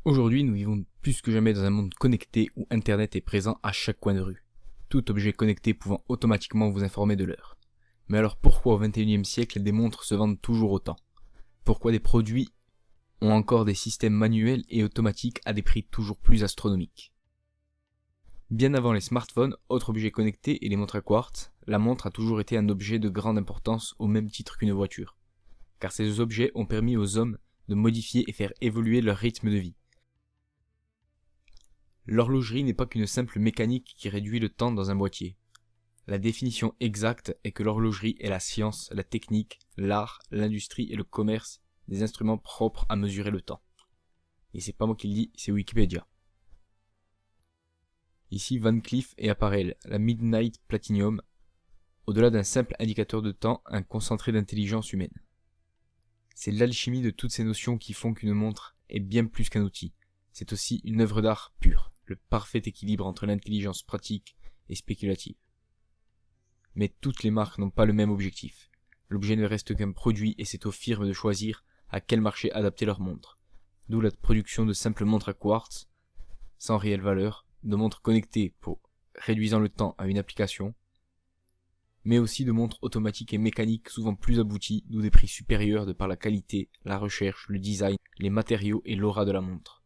Aujourd'hui, nous vivons plus que jamais dans un monde connecté où Internet est présent à chaque coin de rue. Tout objet connecté pouvant automatiquement vous informer de l'heure. Mais alors pourquoi au XXIe siècle des montres se vendent toujours autant? Pourquoi des produits ont encore des systèmes manuels et automatiques à des prix toujours plus astronomiques? Bien avant les smartphones, autres objets connectés et les montres à quartz, la montre a toujours été un objet de grande importance au même titre qu'une voiture. Car ces objets ont permis aux hommes de modifier et faire évoluer leur rythme de vie. L'horlogerie n'est pas qu'une simple mécanique qui réduit le temps dans un boîtier. La définition exacte est que l'horlogerie est la science, la technique, l'art, l'industrie et le commerce des instruments propres à mesurer le temps. Et c'est pas moi qui le dis, c'est Wikipédia. Ici Van Cleef et Apparel, la Midnight Platinum, au-delà d'un simple indicateur de temps, un concentré d'intelligence humaine. C'est l'alchimie de toutes ces notions qui font qu'une montre est bien plus qu'un outil. C'est aussi une œuvre d'art pure, le parfait équilibre entre l'intelligence pratique et spéculative. Mais toutes les marques n'ont pas le même objectif. L'objet ne reste qu'un produit et c'est aux firmes de choisir à quel marché adapter leur montre. D'où la production de simples montres à quartz, sans réelle valeur, de montres connectées pour réduisant le temps à une application, mais aussi de montres automatiques et mécaniques souvent plus abouties, d'où des prix supérieurs de par la qualité, la recherche, le design, les matériaux et l'aura de la montre.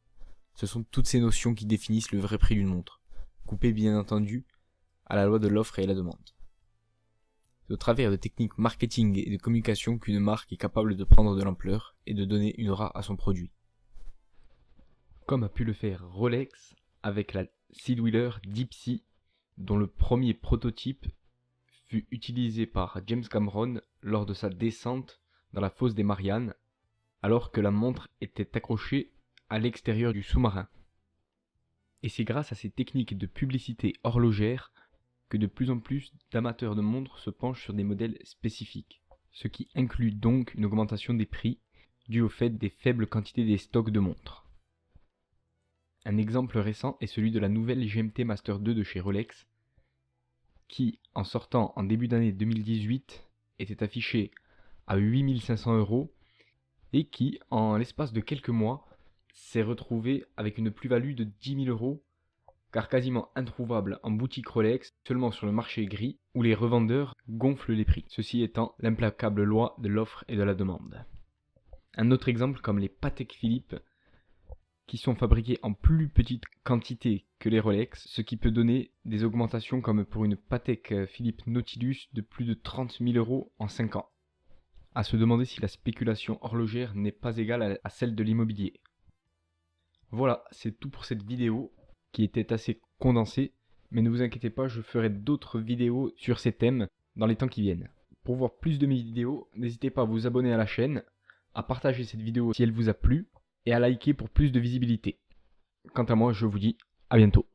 Ce sont toutes ces notions qui définissent le vrai prix d'une montre, coupées bien entendu à la loi de l'offre et la demande. C'est au travers de techniques marketing et de communication qu'une marque est capable de prendre de l'ampleur et de donner une aura à son produit. Comme a pu le faire Rolex avec la Speedwheeler Deep Sea, dont le premier prototype fut utilisé par James Cameron lors de sa descente dans la fosse des Mariannes, alors que la montre était accrochée à l'extérieur du sous-marin. Et c'est grâce à ces techniques de publicité horlogère que de plus en plus d'amateurs de montres se penchent sur des modèles spécifiques, ce qui inclut donc une augmentation des prix due au fait des faibles quantités des stocks de montres. Un exemple récent est celui de la nouvelle GMT Master 2 de chez Rolex, qui, en sortant en début d'année 2018, était affichée à 8500 € et qui, en l'espace de quelques mois, s'est retrouvée avec une plus-value de 10 000 €, car quasiment introuvable en boutique Rolex, seulement sur le marché gris, où les revendeurs gonflent les prix, ceci étant l'implacable loi de l'offre et de la demande. Un autre exemple comme les Patek Philippe, qui sont fabriqués en plus petite quantité que les Rolex, ce qui peut donner des augmentations comme pour une Patek Philippe Nautilus de plus de 30 000 € en 5 ans. À se demander si la spéculation horlogère n'est pas égale à celle de l'immobilier. Voilà, c'est tout pour cette vidéo qui était assez condensée, mais ne vous inquiétez pas, je ferai d'autres vidéos sur ces thèmes dans les temps qui viennent. Pour voir plus de mes vidéos, n'hésitez pas à vous abonner à la chaîne, à partager cette vidéo si elle vous a plu, et à liker pour plus de visibilité. Quant à moi, je vous dis à bientôt.